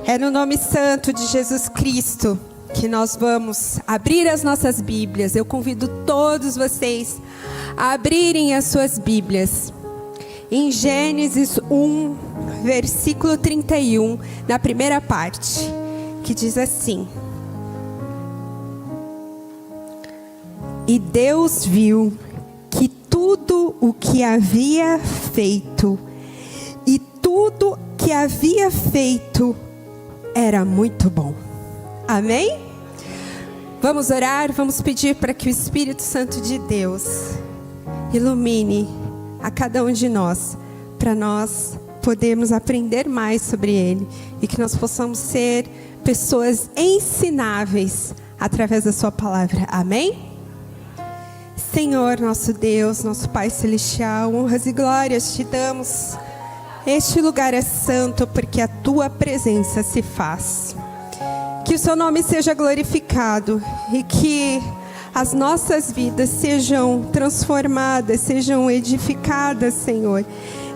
É no nome santo de Jesus Cristo que nós vamos abrir as nossas Bíblias. Eu convido todos vocês a abrirem as suas Bíblias. Em Gênesis 1, versículo 31, na primeira parte, que diz assim: E Deus viu que tudo o que havia feito, e tudo que havia feito era muito bom. Amém? Vamos orar, vamos pedir para que o Espírito Santo de Deus ilumine a cada um de nós, para nós podermos aprender mais sobre Ele e que nós possamos ser pessoas ensináveis através da Sua palavra. Amém? Senhor, nosso Deus, nosso Pai Celestial, honras e glórias te damos. Este lugar é santo porque a Tua presença se faz. Que o Seu nome seja glorificado e que as nossas vidas sejam transformadas, sejam edificadas, Senhor.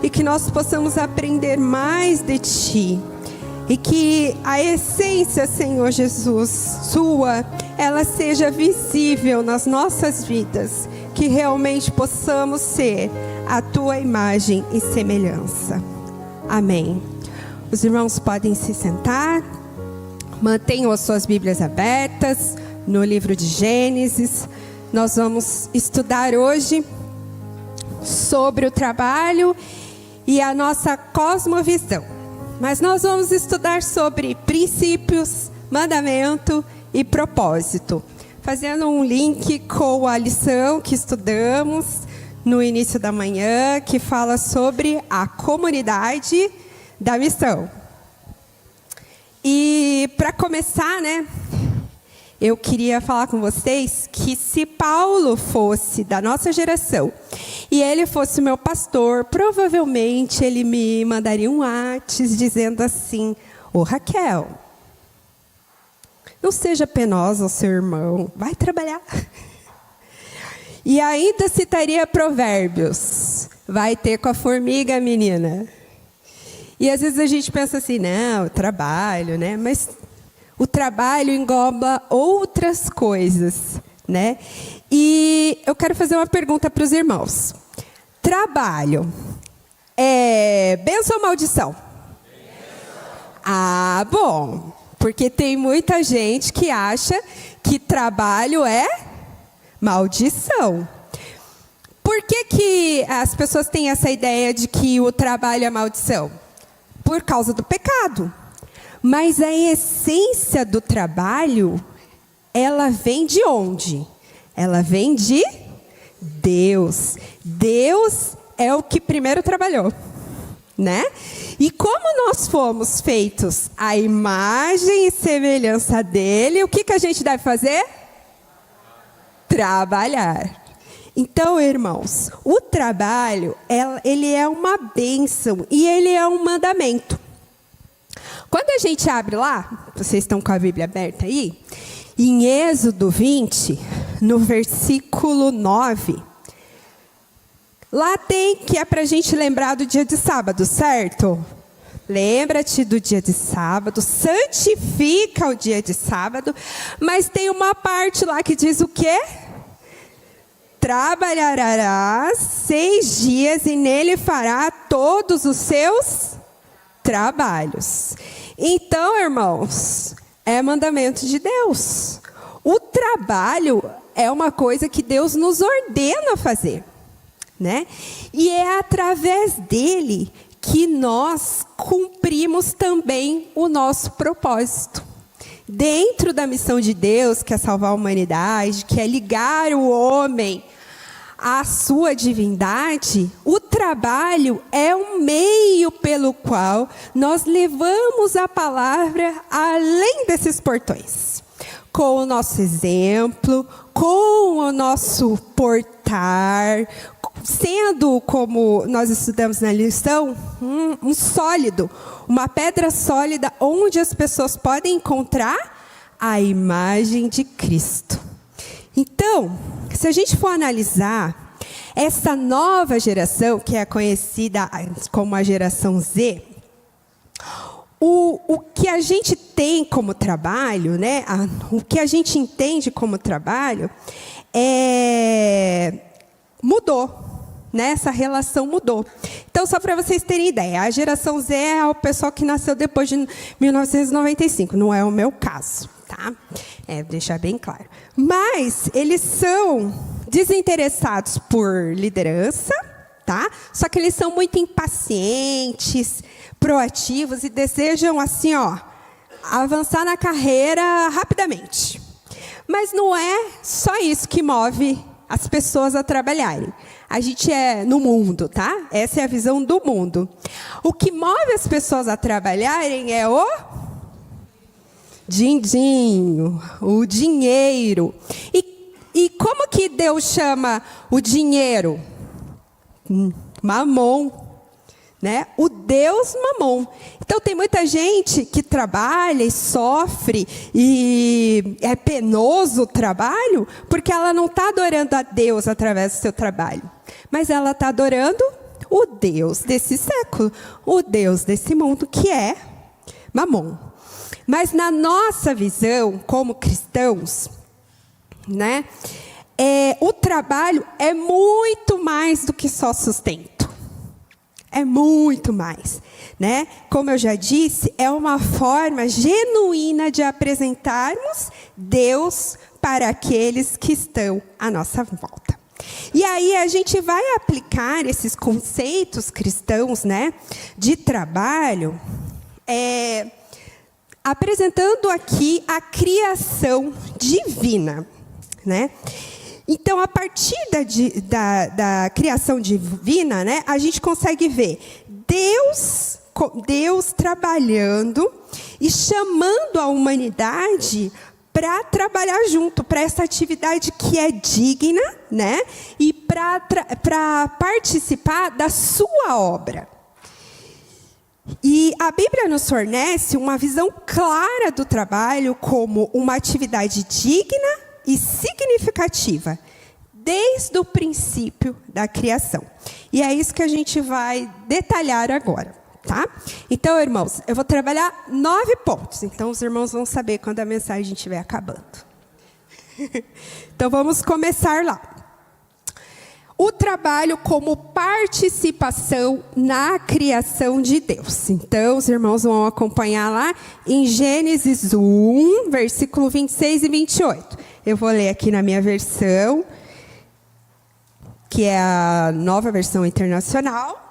E que nós possamos aprender mais de Ti. E que a essência, Senhor Jesus, Sua, ela seja visível nas nossas vidas. Que realmente possamos ser a Tua imagem e semelhança. Amém. Os irmãos podem se sentar. Mantenham as suas Bíblias abertas no livro de Gênesis. Nós vamos estudar hoje sobre o trabalho e a nossa cosmovisão. Mas nós vamos estudar sobre princípios, mandamento e propósito. Fazendo um link com a lição que estudamos no início da manhã, que fala sobre a comunidade da missão. E para começar, eu queria falar com vocês que se Paulo fosse da nossa geração e ele fosse meu pastor, provavelmente ele me mandaria um WhatsApp dizendo assim: ô Raquel, não seja penosa ao seu irmão, vai trabalhar. E ainda citaria Provérbios: vai ter com a formiga, menina. E às vezes a gente pensa assim: não, trabalho, mas o trabalho engloba outras coisas, E eu quero fazer uma pergunta para os irmãos. Trabalho é bênção ou maldição? Ah, bom, porque tem muita gente que acha que trabalho é maldição. Por que as pessoas têm essa ideia de que o trabalho é maldição? Por causa do pecado. Mas a essência do trabalho, ela vem de onde? Ela vem de Deus. Deus é o que primeiro trabalhou, E como nós fomos feitos à imagem e semelhança dele, o que a gente deve fazer? Trabalhar. Então, irmãos, o trabalho, ele é uma bênção e ele é um mandamento. Quando a gente abre lá, vocês estão com a Bíblia aberta aí, em Êxodo 20, no versículo 9, lá tem que é para a gente lembrar do dia de sábado, certo? Lembra-te do dia de sábado, santifica o dia de sábado, mas tem uma parte lá que diz o quê? Trabalharás 6 dias e nele fará todos os seus trabalhos. Então, irmãos, é mandamento de Deus. O trabalho é uma coisa que Deus nos ordena fazer, E é através dele que nós cumprimos também o nosso propósito. Dentro da missão de Deus, que é salvar a humanidade, que é ligar o homem à sua divindade, o trabalho é um meio pelo qual nós levamos a palavra além desses portões. Com o nosso exemplo, com o nosso portar, sendo, como nós estudamos na lição, um sólido, uma pedra sólida onde as pessoas podem encontrar a imagem de Cristo. Então, se a gente for analisar essa nova geração, que é conhecida como a geração Z, o que a gente tem como trabalho, né? O que a gente entende como trabalho, mudou. Né? Essa relação mudou. Então, só para vocês terem ideia, a geração Z é o pessoal que nasceu depois de 1995. Não é o meu caso, tá? Deixar bem claro. Mas eles são desinteressados por liderança, tá? Só que eles são muito impacientes, proativos e desejam, assim, avançar na carreira rapidamente. Mas não é só isso que move as pessoas a trabalharem. A gente é no mundo, tá? Essa é a visão do mundo. O que move as pessoas a trabalharem é o din-din, o dinheiro. E como que Deus chama o dinheiro? Mamon, né? O Deus Mamon. Então, tem muita gente que trabalha e sofre e é penoso o trabalho porque ela não está adorando a Deus através do seu trabalho. Mas ela está adorando o Deus desse século, o Deus desse mundo, que é Mamon. Mas na nossa visão, como cristãos, né, o trabalho é muito mais do que só sustento. É muito mais, né? Como eu já disse, é uma forma genuína de apresentarmos Deus para aqueles que estão à nossa volta. E aí a gente vai aplicar esses conceitos cristãos, né, de trabalho, apresentando aqui a criação divina, né? Então, a partir da criação divina, né, a gente consegue ver Deus trabalhando e chamando a humanidade para trabalhar junto, para essa atividade que é digna, né, e para participar da sua obra. E a Bíblia nos fornece uma visão clara do trabalho como uma atividade digna e significativa, desde o princípio da criação. E é isso que a gente vai detalhar agora, tá? Então, irmãos, eu vou trabalhar 9 pontos. Então, os irmãos vão saber quando a mensagem estiver acabando. Então, vamos começar lá. O trabalho como participação na criação de Deus. Então, os irmãos vão acompanhar lá em Gênesis 1, versículo 26 e 28. Eu vou ler aqui na minha versão, que é a Nova Versão Internacional.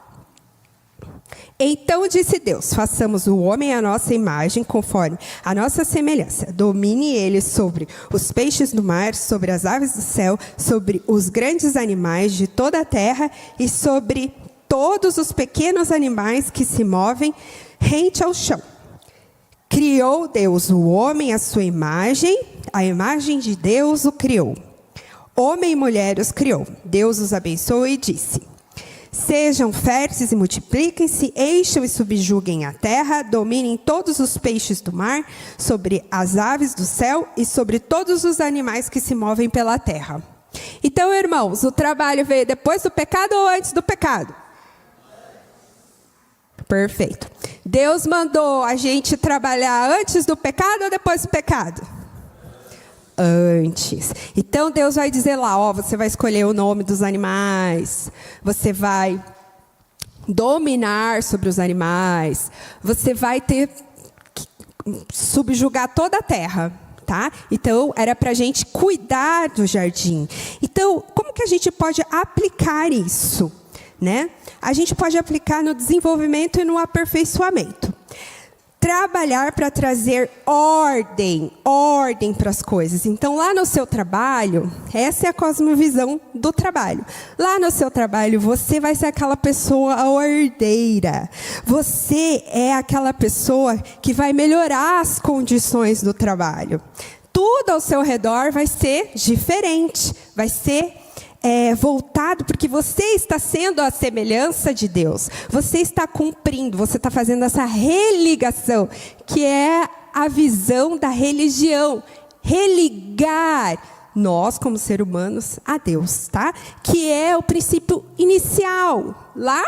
Então disse Deus: façamos o homem à nossa imagem, conforme a nossa semelhança. Domine ele sobre os peixes do mar, sobre as aves do céu, sobre os grandes animais de toda a terra e sobre todos os pequenos animais que se movem rente ao chão. Criou Deus o homem à sua imagem, a imagem de Deus o criou. Homem e mulher os criou. Deus os abençoou e disse: sejam férteis e multipliquem-se, encham e subjuguem a terra, dominem todos os peixes do mar, sobre as aves do céu e sobre todos os animais que se movem pela terra. Então, irmãos, o trabalho veio depois do pecado ou antes do pecado? Perfeito. Deus mandou a gente trabalhar antes do pecado ou depois do pecado? Antes. Então Deus vai dizer lá, você vai escolher o nome dos animais, você vai dominar sobre os animais, você vai ter que subjugar toda a terra, tá? Então era para a gente cuidar do jardim. Então, como que a gente pode aplicar isso, né? A gente pode aplicar no desenvolvimento e no aperfeiçoamento. Trabalhar para trazer ordem para as coisas. Então, lá no seu trabalho, essa é a cosmovisão do trabalho. Lá no seu trabalho, você vai ser aquela pessoa ordeira. Você é aquela pessoa que vai melhorar as condições do trabalho. Tudo ao seu redor vai ser diferente, vai ser voltado, porque você está sendo a semelhança de Deus. Você está cumprindo, você está fazendo essa religação, que é a visão da religião. Religar nós, como seres humanos, a Deus, tá? Que é o princípio inicial, lá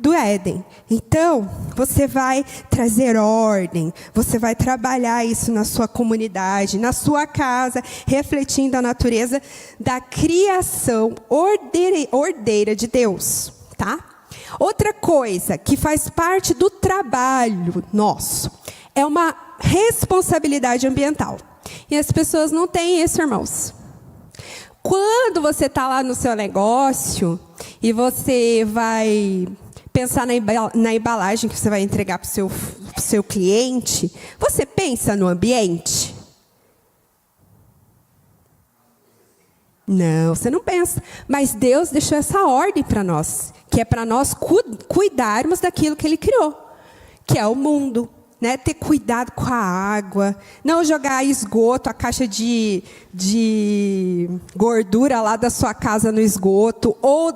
do Éden. Então, você vai trazer ordem, você vai trabalhar isso na sua comunidade, na sua casa, refletindo a natureza da criação ordeira de Deus, tá? Outra coisa que faz parte do trabalho nosso é uma responsabilidade ambiental. E as pessoas não têm isso, irmãos. Quando você está lá no seu negócio e você vai pensar na embalagem que você vai entregar para o seu cliente, você pensa no ambiente? Não, você não pensa. Mas Deus deixou essa ordem para nós, que é para nós cuidarmos daquilo que Ele criou, que é o mundo. Né, ter cuidado com a água, não jogar esgoto, a caixa de gordura lá da sua casa no esgoto, ou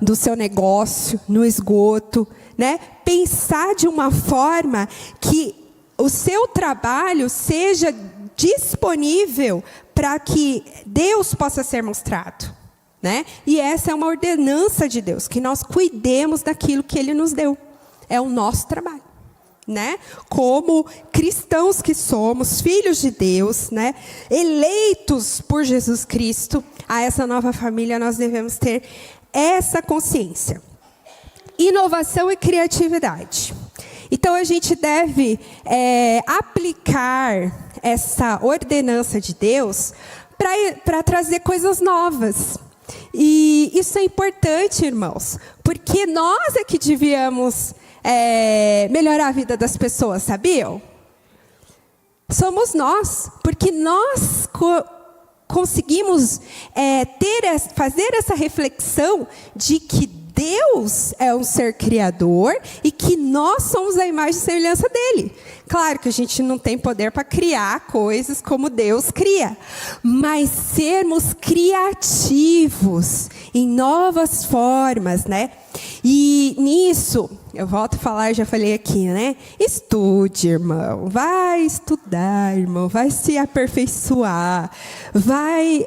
do seu negócio no esgoto. Né? Pensar de uma forma que o seu trabalho seja disponível para que Deus possa ser mostrado. Né? E essa é uma ordenança de Deus, que nós cuidemos daquilo que Ele nos deu. É o nosso trabalho. Né? Como cristãos que somos, filhos de Deus, né? Eleitos por Jesus Cristo, a essa nova família nós devemos ter essa consciência. Inovação e criatividade. Então a gente deve aplicar essa ordenança de Deus para trazer coisas novas. E isso é importante, irmãos, porque nós é que devíamos melhorar a vida das pessoas, sabiam? Somos nós, porque nós conseguimos fazer essa reflexão de que Deus é um ser criador e que nós somos a imagem e semelhança dele. Claro que a gente não tem poder para criar coisas como Deus cria, mas sermos criativos em novas formas, né? E nisso, eu volto a falar, já falei aqui, né? Estude, irmão. Vai estudar, irmão. Vai se aperfeiçoar. Vai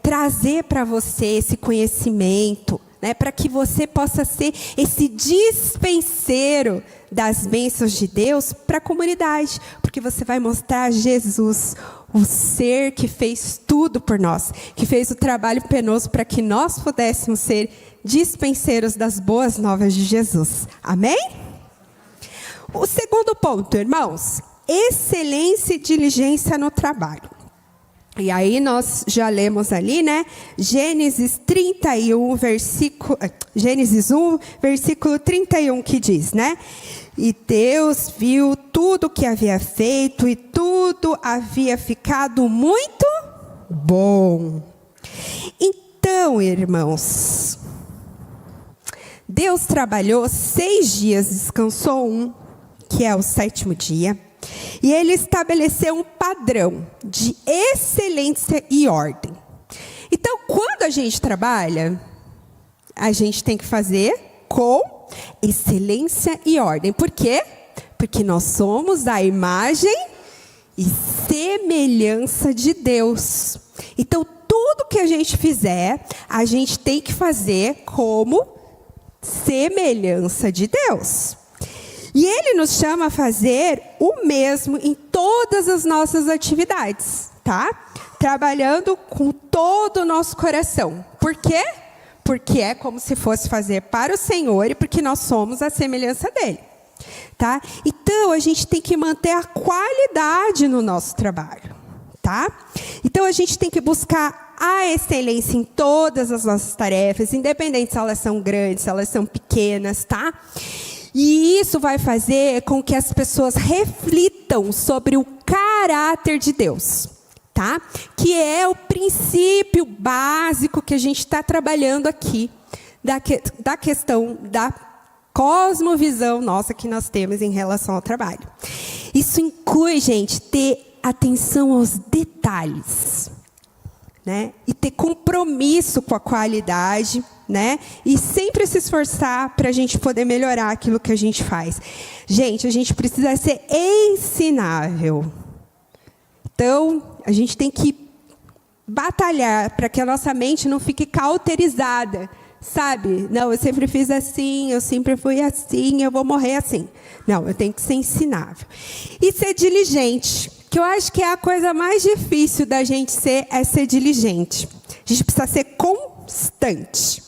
trazer para você esse conhecimento, né? Para que você possa ser esse dispenseiro das bênçãos de Deus para a comunidade. Porque você vai mostrar Jesus, o ser que fez tudo por nós, que fez o trabalho penoso para que nós pudéssemos ser dispenseiros das boas novas de Jesus. Amém? O segundo ponto, irmãos, excelência e diligência no trabalho. E aí nós já lemos ali, né? Gênesis 1, versículo 31, que diz, né? E Deus viu tudo o que havia feito e tudo havia ficado muito bom. Então, irmãos, Deus trabalhou 6 dias, descansou um, que é o 7º dia. E Ele estabeleceu um padrão de excelência e ordem. Então, quando a gente trabalha, a gente tem que fazer com excelência e ordem. Por quê? Porque nós somos a imagem e semelhança de Deus. Então, tudo que a gente fizer, a gente tem que fazer como semelhança de Deus. E Ele nos chama a fazer o mesmo em todas as nossas atividades, tá? Trabalhando com todo o nosso coração. Por quê? Porque é como se fosse fazer para o Senhor e porque nós somos a semelhança dEle, tá? Então, a gente tem que manter a qualidade no nosso trabalho, tá? Então, a gente tem que buscar a excelência em todas as nossas tarefas, independente se elas são grandes, se elas são pequenas, tá? E isso vai fazer com que as pessoas reflitam sobre o caráter de Deus, tá? Que é o princípio básico que a gente está trabalhando aqui, da questão da cosmovisão nossa que nós temos em relação ao trabalho. Isso inclui, gente, ter atenção aos detalhes, né? E ter compromisso com a qualidade, né? E sempre se esforçar para a gente poder melhorar aquilo que a gente faz. Gente, a gente precisa ser ensinável. Então, a gente tem que batalhar para que a nossa mente não fique cauterizada sabe? Não, eu sempre fiz assim, eu sempre fui assim, eu vou morrer assim. Não, eu tenho que ser ensinável. E ser diligente, que eu acho que é a coisa mais difícil da gente ser, é ser diligente. A gente precisa ser constante.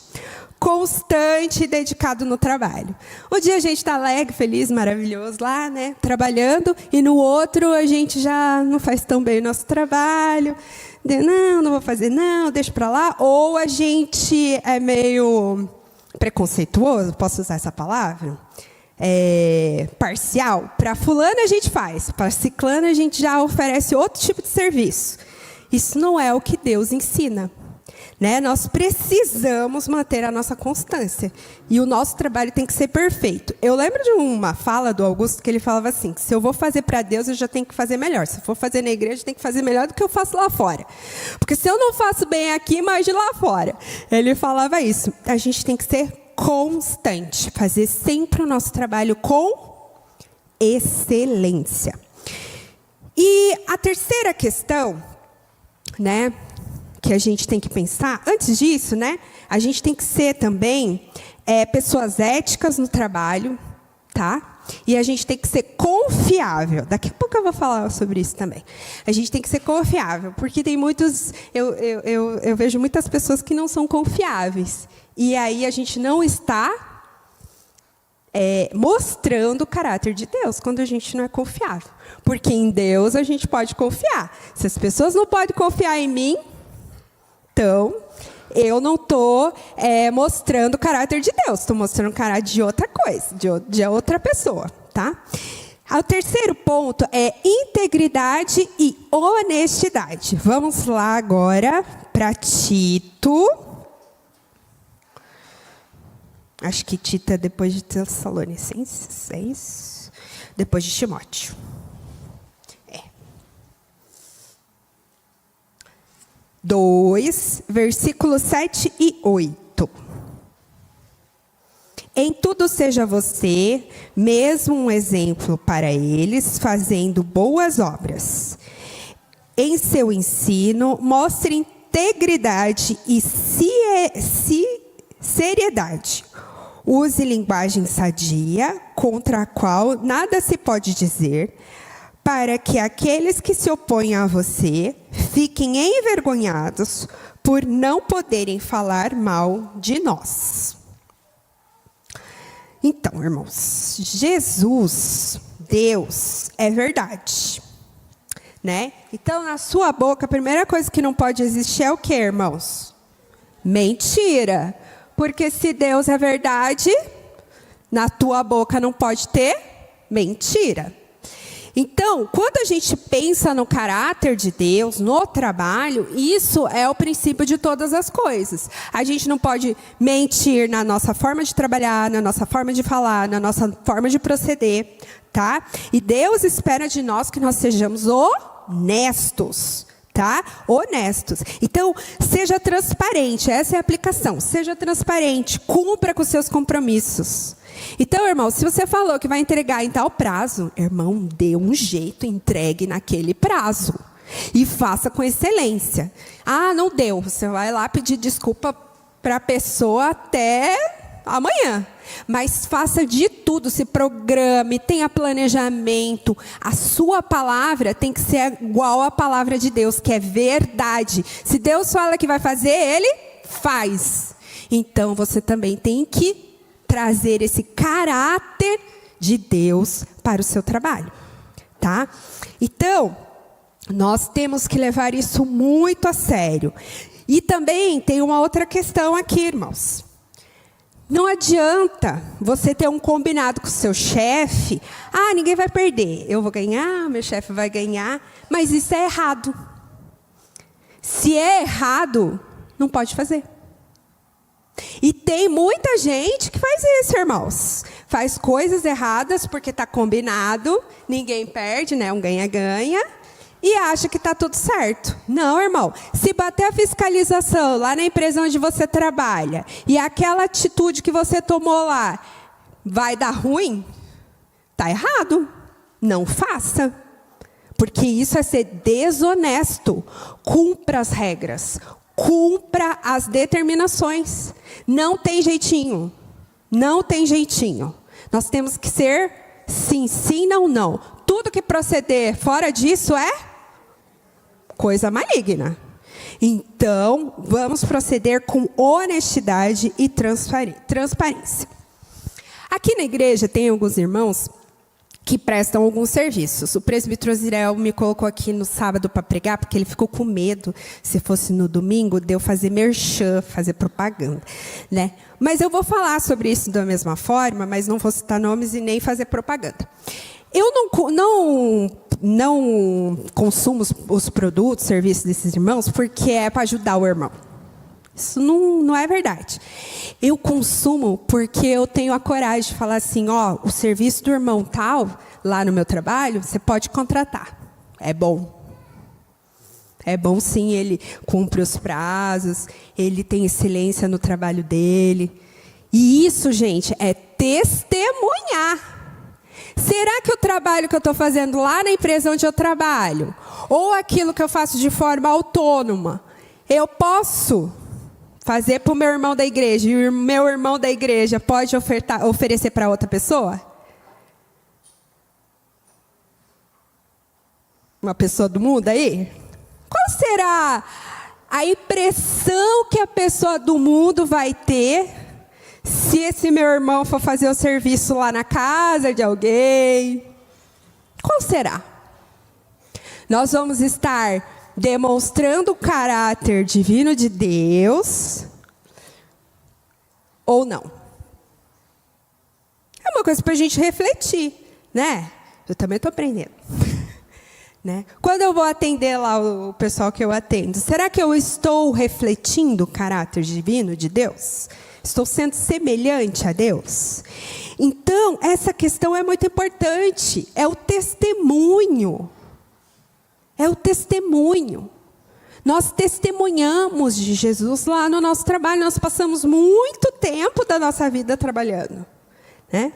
Constante e dedicado no trabalho. Um dia a gente está alegre, feliz, maravilhoso lá, né? Trabalhando, e no outro a gente já não faz tão bem o nosso trabalho. Não vou fazer, não, deixa para lá. Ou a gente é meio preconceituoso, posso usar essa palavra? Parcial. Para fulano a gente faz, para ciclano a gente já oferece outro tipo de serviço. Isso não é o que Deus ensina. Né? Nós precisamos manter a nossa constância. E o nosso trabalho tem que ser perfeito. Eu lembro de uma fala do Augusto que ele falava assim, que se eu vou fazer para Deus, eu já tenho que fazer melhor. Se eu for fazer na igreja, eu tenho que fazer melhor do que eu faço lá fora. Porque se eu não faço bem aqui, imagine lá fora. Ele falava isso. A gente tem que ser constante. Fazer sempre o nosso trabalho com excelência. E a terceira questão, né, que a gente tem que pensar, antes disso, né, a gente tem que ser também pessoas éticas no trabalho, tá? E a gente tem que ser confiável. Daqui a pouco eu vou falar sobre isso também. A gente tem que ser confiável, porque tem muitos, eu vejo muitas pessoas que não são confiáveis. E aí a gente não está mostrando o caráter de Deus quando a gente não é confiável. Porque em Deus a gente pode confiar. Se as pessoas não podem confiar em mim, então, eu não estou mostrando o caráter de Deus, estou mostrando o caráter de outra coisa, de outra pessoa, tá? O terceiro ponto é integridade e honestidade. Vamos lá agora para Tito. Acho que Tito é depois de Tessalonicenses, depois de Timóteo. 2, versículos 7 e 8. Em tudo seja você, mesmo um exemplo para eles, fazendo boas obras. Em seu ensino, mostre integridade e seriedade. Use linguagem sadia, contra a qual nada se pode dizer, para que aqueles que se opõem a você fiquem envergonhados por não poderem falar mal de nós. Então, irmãos, Jesus, Deus, é verdade, né? Então, na sua boca, a primeira coisa que não pode existir é o quê, irmãos? Mentira. Porque se Deus é verdade, na tua boca não pode ter mentira. Então, quando a gente pensa no caráter de Deus, no trabalho, isso é o princípio de todas as coisas. A gente não pode mentir na nossa forma de trabalhar, na nossa forma de falar, na nossa forma de proceder, tá? E Deus espera de nós que nós sejamos honestos, tá? Honestos. Então, seja transparente, essa é a aplicação. Seja transparente, cumpra com seus compromissos. Então, irmão, se você falou que vai entregar em tal prazo, irmão, dê um jeito, entregue naquele prazo. E faça com excelência. Ah, não deu. Você vai lá pedir desculpa para a pessoa até amanhã. Mas faça de tudo, se programe, tenha planejamento. A sua palavra tem que ser igual à palavra de Deus, que é verdade. Se Deus fala que vai fazer, Ele faz. Então, você também tem que trazer esse caráter de Deus para o seu trabalho, tá? Então, nós temos que levar isso muito a sério. E também tem uma outra questão aqui, irmãos. Não adianta você ter um combinado com o seu chefe. Ah, ninguém vai perder. Eu vou ganhar, meu chefe vai ganhar. Mas isso é errado. Se é errado, não pode fazer. E tem muita gente que faz isso, irmãos. Faz coisas erradas porque está combinado, ninguém perde, né? Um ganha-ganha. E acha que está tudo certo. Não, irmão. Se bater a fiscalização lá na empresa onde você trabalha, e aquela atitude que você tomou lá vai dar ruim, está errado. Não faça. Porque isso é ser desonesto. Cumpra as regras. Cumpra as determinações. Não tem jeitinho. Não tem jeitinho. Nós temos que ser sim, sim, não, não. Tudo que proceder fora disso é coisa maligna. Então, vamos proceder com honestidade e transparência. Aqui na igreja tem alguns irmãos que prestam alguns serviços. O presbítero Zirel me colocou aqui no sábado para pregar, porque ele ficou com medo, se fosse no domingo, de eu fazer merchan, fazer propaganda, né? Mas eu vou falar sobre isso da mesma forma, mas não vou citar nomes e nem fazer propaganda. Eu não consumo os produtos, serviços desses irmãos, porque é para ajudar o irmão. Isso não é verdade. Eu consumo porque eu tenho a coragem de falar assim, ó, o serviço do irmão tal, lá no meu trabalho, você pode contratar. É bom. É bom sim, ele cumpre os prazos, ele tem excelência no trabalho dele. E isso, gente, é testemunhar. Será que o trabalho que eu estou fazendo lá na empresa onde eu trabalho, ou aquilo que eu faço de forma autônoma, eu posso fazer para o meu irmão da igreja, e o meu irmão da igreja pode oferecer para outra pessoa? Uma pessoa do mundo aí? Qual será a impressão que a pessoa do mundo vai ter se esse meu irmão for fazer o serviço lá na casa de alguém? Qual será? Nós vamos estar demonstrando o caráter divino de Deus ou não? É uma coisa para a gente refletir, né? Eu também estou aprendendo. Né? Quando eu vou atender lá o pessoal que eu atendo, será que eu estou refletindo o caráter divino de Deus? Estou sendo semelhante a Deus? Então, essa questão é muito importante. É o testemunho. É o testemunho. Nós testemunhamos de Jesus lá no nosso trabalho. Nós passamos muito tempo da nossa vida trabalhando, né?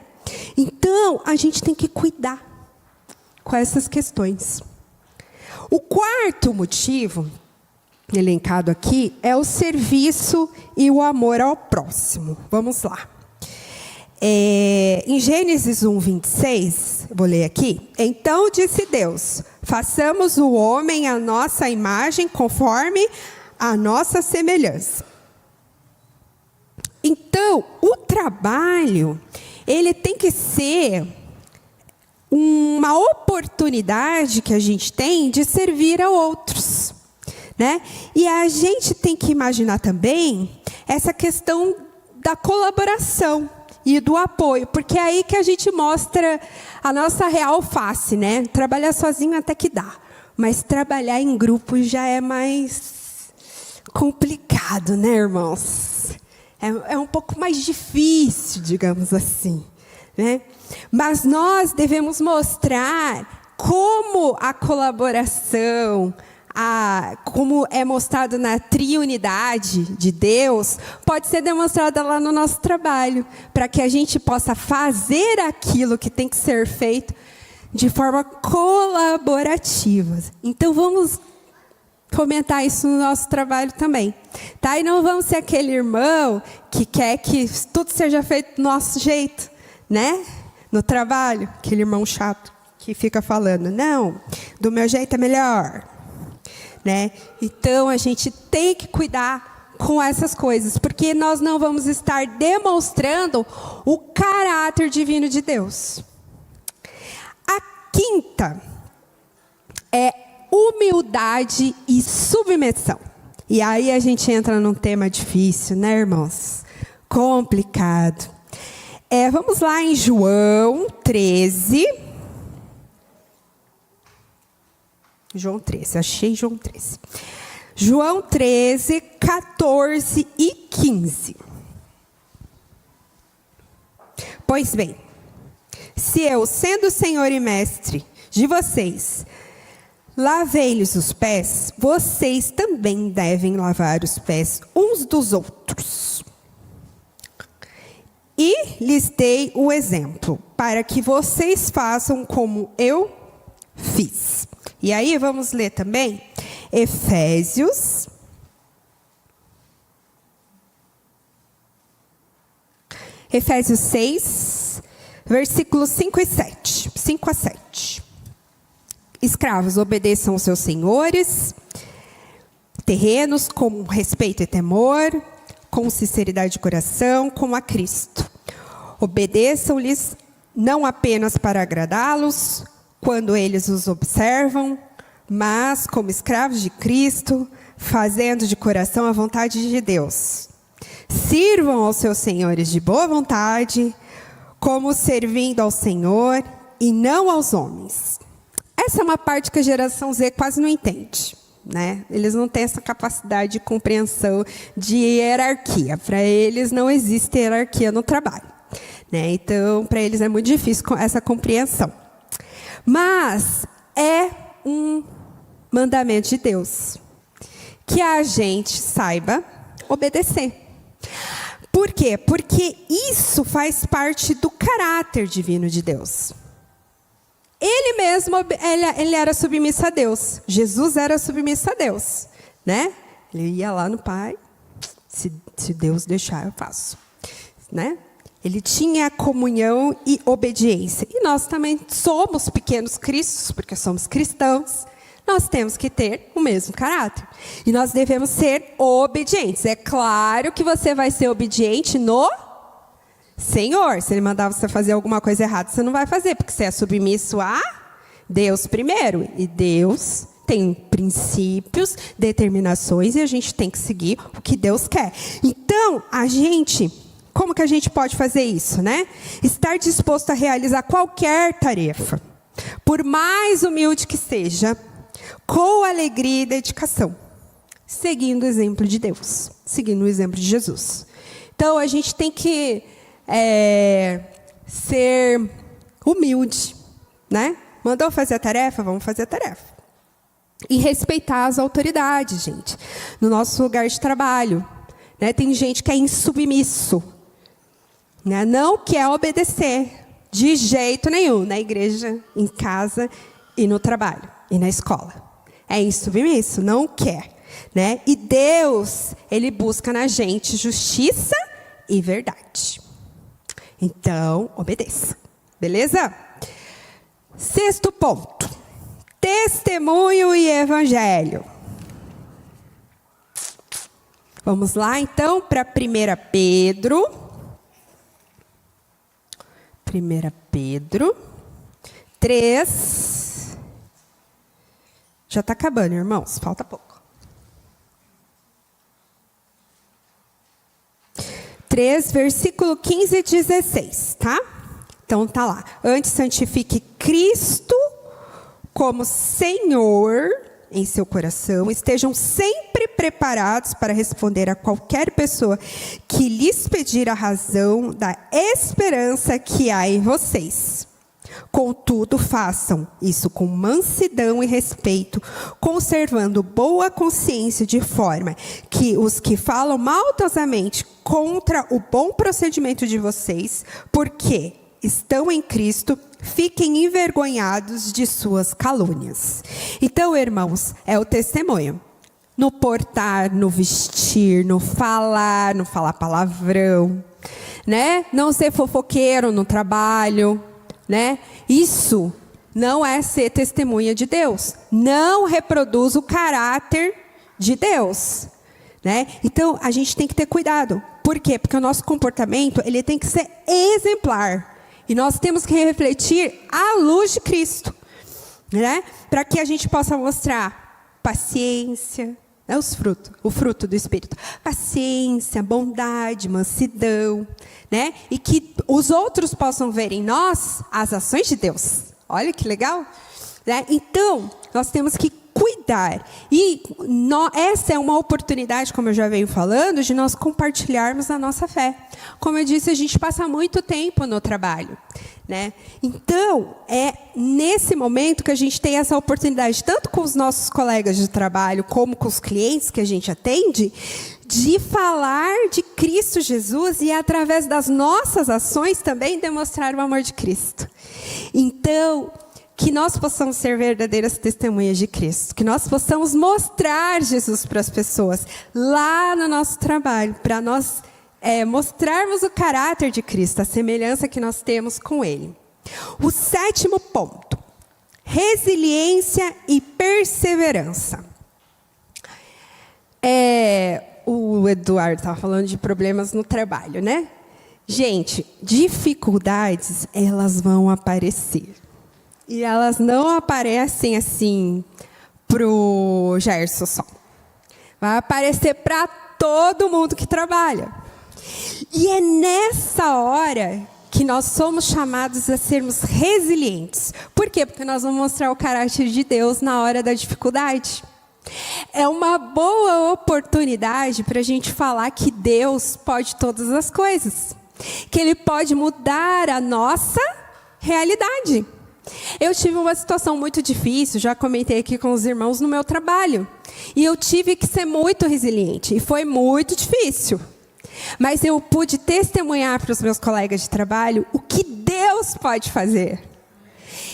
Então, a gente tem que cuidar com essas questões. O quarto motivo, elencado aqui, é o serviço e o amor ao próximo. Vamos lá. Em Gênesis 1, 26, vou ler aqui. Então disse Deus, façamos o homem à nossa imagem, conforme a nossa semelhança. Então, o trabalho, ele tem que ser uma oportunidade que a gente tem de servir a outros, né? E a gente tem que imaginar também essa questão da colaboração e do apoio, porque é aí que a gente mostra a nossa real face, né? Trabalhar sozinho até que dá, mas trabalhar em grupo já é mais complicado, né, irmãos? É um pouco mais difícil, digamos assim, né? Mas nós devemos mostrar como a colaboração, como é mostrado na triunidade de Deus, pode ser demonstrada lá no nosso trabalho, para que a gente possa fazer aquilo que tem que ser feito de forma colaborativa. Então, vamos fomentar isso no nosso trabalho também, tá? E não vamos ser aquele irmão que quer que tudo seja feito do nosso jeito, né? No trabalho, aquele irmão chato que fica falando, não, do meu jeito é melhor, né? Então, a gente tem que cuidar com essas coisas, porque nós não vamos estar demonstrando o caráter divino de Deus. A quinta é humildade e submissão. E aí a gente entra num tema difícil, né, irmãos? Complicado. Vamos lá em João 13. João 13, achei João 13. João 13, 14 e 15. Pois bem, se eu, sendo Senhor e Mestre de vocês, lavei-lhes os pés, vocês também devem lavar os pés uns dos outros. E lhes dei o exemplo, para que vocês façam como eu fiz. E aí vamos ler também Efésios Efésios 6, versículos 5 e 7. 5 a 7. Escravos, obedeçam aos seus senhores terrenos com respeito e temor, com sinceridade de coração, como a Cristo. Obedeçam-lhes não apenas para agradá-los, quando eles os observam, mas como escravos de Cristo, fazendo de coração a vontade de Deus. Sirvam aos seus senhores de boa vontade, como servindo ao Senhor e não aos homens. Essa é uma parte que a geração Z quase não entende, né? Eles não têm essa capacidade de compreensão de hierarquia. Para eles não existe hierarquia no trabalho, né? Então, para eles é muito difícil essa compreensão. Mas é um mandamento de Deus que a gente saiba obedecer. Por quê? Porque isso faz parte do caráter divino de Deus. Ele mesmo, ele era submisso a Deus. Jesus era submisso a Deus, né? Ele ia lá no Pai, se Deus deixar, eu faço, né? Ele tinha comunhão e obediência. E nós também somos pequenos cristos, porque somos cristãos. Nós temos que ter o mesmo caráter. E nós devemos ser obedientes. É claro que você vai ser obediente no Senhor. Se Ele mandar você fazer alguma coisa errada, você não vai fazer, porque você é submisso a Deus primeiro. E Deus tem princípios, determinações, e a gente tem que seguir o que Deus quer. Então, como que a gente pode fazer isso, né? Estar disposto a realizar qualquer tarefa, por mais humilde que seja, com alegria e dedicação, seguindo o exemplo de Deus, seguindo o exemplo de Jesus. Então, a gente tem que ser humilde, né? Mandou fazer a tarefa? Vamos fazer a tarefa. E respeitar as autoridades, gente, no nosso lugar de trabalho, né? Tem gente que é insubmisso, né? Não quer obedecer de jeito nenhum, na igreja, em casa e no trabalho e na escola. É insubmisso, não quer, né? E Deus, Ele busca na gente justiça e verdade. Então, obedeça. Beleza? 6º ponto. Testemunho e evangelho. Vamos lá, então, para 1 Pedro. 1 Pedro 3. Já está acabando, irmãos. Falta pouco. 3, versículo 15 e 16, tá? Então, tá lá. Antes, santifique Cristo como Senhor em seu coração. Estejam sempre preparados para responder a qualquer pessoa que lhes pedir a razão da esperança que há em vocês. Contudo, façam isso com mansidão e respeito, conservando boa consciência, de forma que os que falam maldosamente contra o bom procedimento de vocês, porque estão em Cristo, fiquem envergonhados de suas calúnias. Então, irmãos, é o testemunho. No portar, no vestir, no falar palavrão, né? Não ser fofoqueiro no trabalho, né? Isso não é ser testemunha de Deus. Não reproduz o caráter de Deus, né? Então, a gente tem que ter cuidado. Por quê? Porque o nosso comportamento, ele tem que ser exemplar. E nós temos que refletir a luz de Cristo, né? Para que a gente possa mostrar paciência, né? O fruto do Espírito. Paciência, bondade, mansidão, né? E que os outros possam ver em nós as ações de Deus. Olha que legal, né? Então, nós temos que cuidar. E essa é uma oportunidade, como eu já venho falando, de nós compartilharmos a nossa fé. Como eu disse, a gente passa muito tempo no trabalho, né? Então, é nesse momento que a gente tem essa oportunidade, tanto com os nossos colegas de trabalho, como com os clientes que a gente atende, de falar de Cristo Jesus e, através das nossas ações, também demonstrar o amor de Cristo. Então, que nós possamos ser verdadeiras testemunhas de Cristo, que nós possamos mostrar Jesus para as pessoas lá no nosso trabalho, para nós mostrarmos o caráter de Cristo, a semelhança que nós temos com Ele. O 7º ponto, resiliência e perseverança. O Eduardo estava falando de problemas no trabalho, né? Gente, dificuldades, elas vão aparecer. E elas não aparecem assim pro Gerson só. Vai aparecer para todo mundo que trabalha. E é nessa hora que nós somos chamados a sermos resilientes. Por quê? Porque nós vamos mostrar o caráter de Deus na hora da dificuldade. É uma boa oportunidade para a gente falar que Deus pode todas as coisas. Que Ele pode mudar a nossa realidade. Eu tive uma situação muito difícil, já comentei aqui com os irmãos no meu trabalho. E eu tive que ser muito resiliente. E foi muito difícil. Mas eu pude testemunhar para os meus colegas de trabalho o que Deus pode fazer.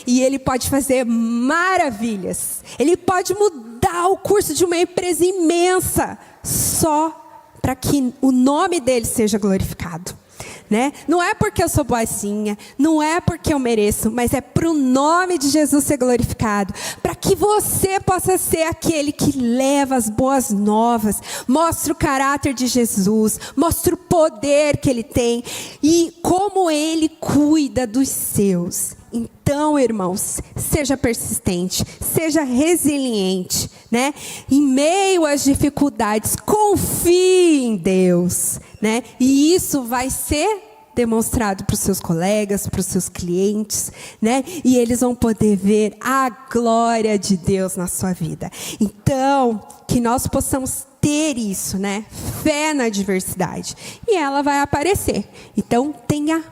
E Ele pode fazer maravilhas. Ele pode mudar o curso de uma empresa imensa. Só para que o nome dEle seja glorificado. Né? Não é porque eu sou boazinha, não é porque eu mereço, mas é para o nome de Jesus ser glorificado, para que você possa ser aquele que leva as boas novas, mostra o caráter de Jesus, mostra o poder que Ele tem e como Ele cuida dos seus. Então, irmãos, seja persistente, seja resiliente, né? Em meio às dificuldades, confie em Deus, né? E isso vai ser demonstrado para os seus colegas, para os seus clientes, né? E eles vão poder ver a glória de Deus na sua vida. Então, que nós possamos ter isso, né? Fé na adversidade. E ela vai aparecer. Então, tenha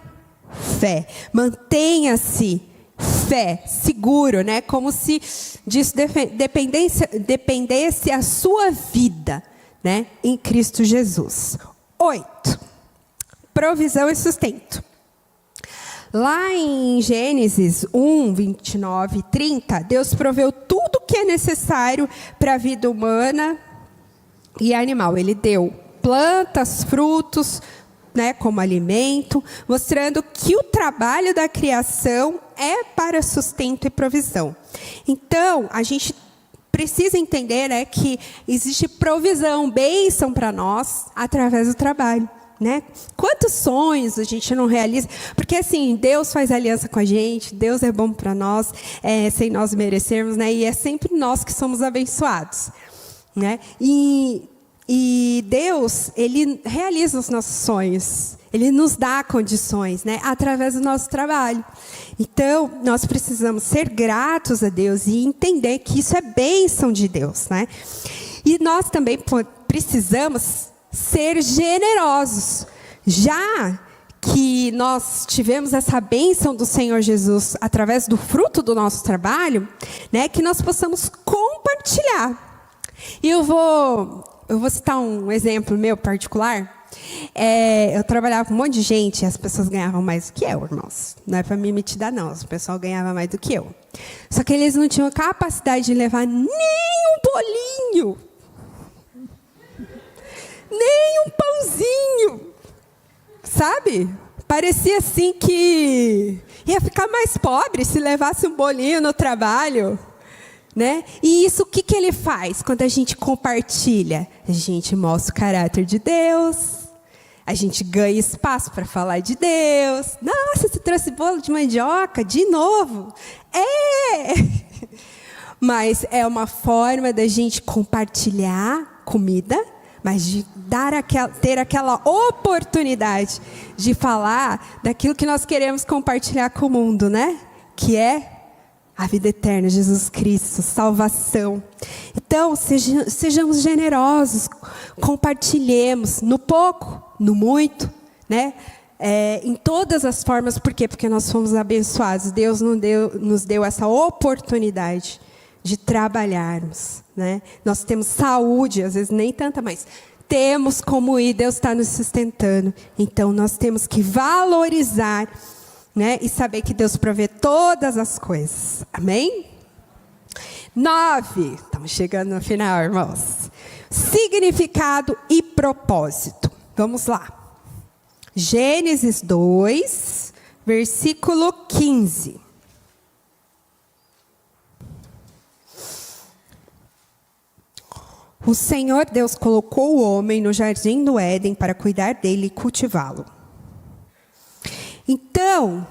fé. Mantenha-se fé, seguro, né? Como se disso dependesse a sua vida, né? Em Cristo Jesus. 8. Provisão e sustento. Lá em Gênesis 1, 29 e 30, Deus proveu tudo o que é necessário para a vida humana e animal. Ele deu plantas, frutos, né, como alimento, mostrando que o trabalho da criação é para sustento e provisão. Então, a gente precisa entender, né, que existe provisão, bênção para nós através do trabalho. Né? Quantos sonhos a gente não realiza? Porque assim, Deus faz aliança com a gente, Deus é bom para nós, sem nós merecermos, né? E é sempre nós que somos abençoados, né? E Deus, Ele realiza os nossos sonhos, Ele nos dá condições, né? Através do nosso trabalho. Então, nós precisamos ser gratos a Deus e entender que isso é bênção de Deus, né? E nós também precisamos ser generosos, já que nós tivemos essa bênção do Senhor Jesus através do fruto do nosso trabalho, né, que nós possamos compartilhar. E eu vou citar um exemplo meu particular. Eu trabalhava com um monte de gente e as pessoas ganhavam mais do que eu, irmãos. Não é para me dar, não. O pessoal ganhava mais do que eu. Só que eles não tinham capacidade de levar nem um bolinho. Nem um pãozinho, sabe? Parecia assim que ia ficar mais pobre se levasse um bolinho no trabalho, né? E isso, o que ele faz quando a gente compartilha? A gente mostra o caráter de Deus, a gente ganha espaço para falar de Deus. Nossa, você trouxe bolo de mandioca de novo? Mas é uma forma da gente compartilhar comida, mas de ter aquela oportunidade de falar daquilo que nós queremos compartilhar com o mundo, né? Que é a vida eterna, Jesus Cristo, salvação. Então, sejamos generosos, compartilhemos no pouco, no muito, né? Em todas as formas. Por quê? Porque nós fomos abençoados. Deus nos deu essa oportunidade de trabalharmos, né? Nós temos saúde, às vezes nem tanta, mas temos como ir, Deus está nos sustentando. Então, nós temos que valorizar, né? E saber que Deus provê todas as coisas. Amém? 9. Estamos chegando no final, irmãos. Significado e propósito. Vamos lá. Gênesis 2, versículo 15. O Senhor Deus colocou o homem no jardim do Éden para cuidar dele e cultivá-lo. Então,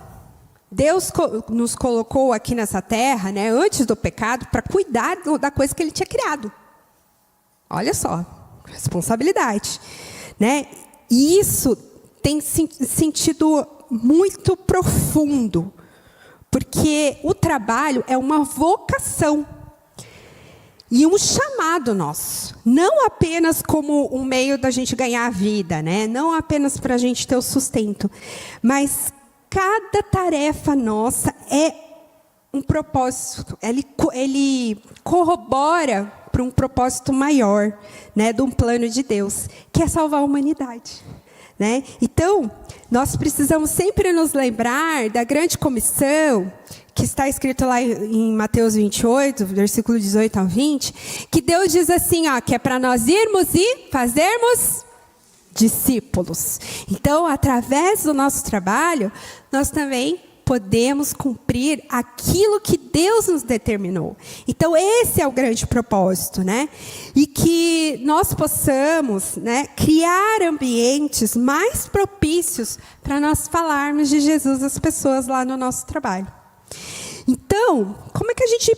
Deus nos colocou aqui nessa terra, né, antes do pecado, para cuidar da coisa que ele tinha criado. Olha só, responsabilidade, né? E isso tem sentido muito profundo, porque o trabalho é uma vocação e um chamado nosso, não apenas como um meio da gente ganhar a vida, né? Não apenas para a gente ter o sustento, mas cada tarefa nossa é um propósito, ele corrobora para um propósito maior, né, de um plano de Deus, que é salvar a humanidade, né? Então, nós precisamos sempre nos lembrar da grande comissão, que está escrito lá em Mateus 28, versículo 18 ao 20, que Deus diz assim, ó, que é para nós irmos e fazermos discípulos. Então, através do nosso trabalho, nós também podemos cumprir aquilo que Deus nos determinou. Então, esse é o grande propósito, né? E que nós possamos, né, criar ambientes mais propícios para nós falarmos de Jesus às pessoas lá no nosso trabalho. Então, como é que a gente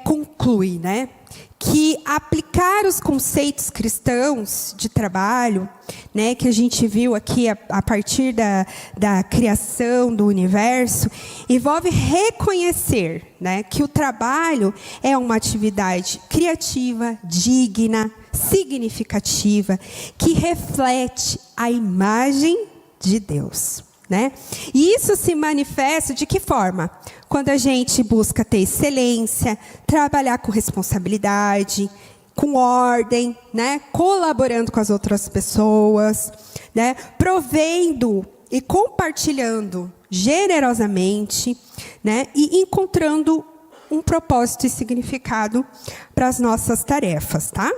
conclui, né? Que aplicar os conceitos cristãos de trabalho, né, que a gente viu aqui a partir da criação do universo, envolve reconhecer, né, que o trabalho é uma atividade criativa, digna, significativa, que reflete a imagem de Deus. Né? E isso se manifesta de que forma? Quando a gente busca ter excelência, trabalhar com responsabilidade, com ordem, né? Colaborando com as outras pessoas, né? Provendo e compartilhando generosamente, né? E encontrando um propósito e significado para as nossas tarefas, tá?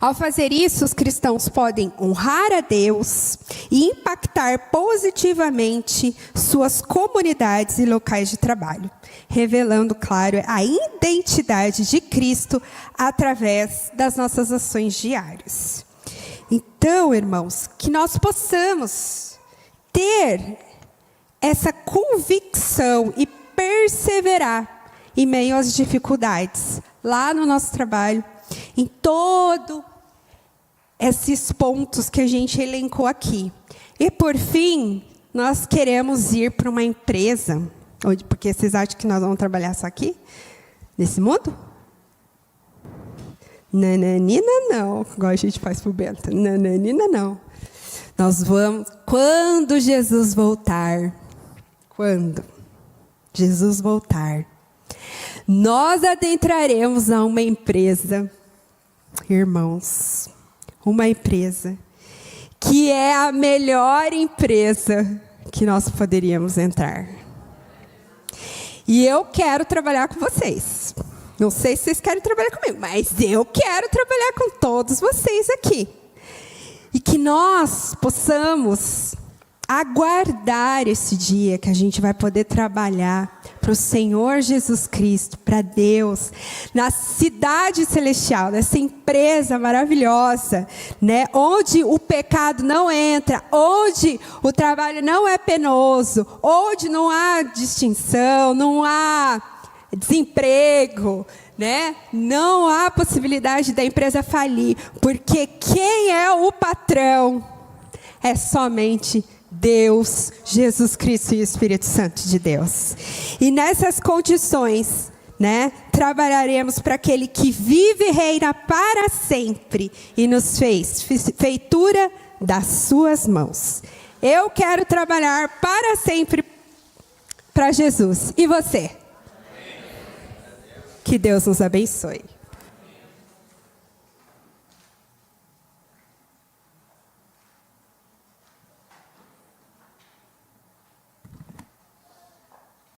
Ao fazer isso, os cristãos podem honrar a Deus e impactar positivamente suas comunidades e locais de trabalho, revelando, claro, a identidade de Cristo através das nossas ações diárias. Então, irmãos, que nós possamos ter essa convicção e perseverar em meio às dificuldades, lá no nosso trabalho, em todo esses pontos que a gente elencou aqui. E, por fim, nós queremos ir para uma empresa, porque vocês acham que nós vamos trabalhar só aqui, nesse mundo? Nananina não, igual a gente faz para o Bento. Nananina não. Nós vamos, quando Jesus voltar, nós adentraremos a uma empresa, irmãos, uma empresa que é a melhor empresa que nós poderíamos entrar. E eu quero trabalhar com vocês. Não sei se vocês querem trabalhar comigo, mas eu quero trabalhar com todos vocês aqui. E que nós possamos aguardar esse dia que a gente vai poder trabalhar para o Senhor Jesus Cristo, para Deus, na cidade celestial, nessa empresa maravilhosa, né? Onde o pecado não entra, onde o trabalho não é penoso, onde não há distinção, não há desemprego, né? Não há possibilidade da empresa falir, porque quem é o patrão é somente Deus, Jesus Cristo e o Espírito Santo de Deus. E nessas condições, né, trabalharemos para aquele que vive e reina para sempre e nos fez feitura das suas mãos. Eu quero trabalhar para sempre para Jesus. E você? Que Deus nos abençoe.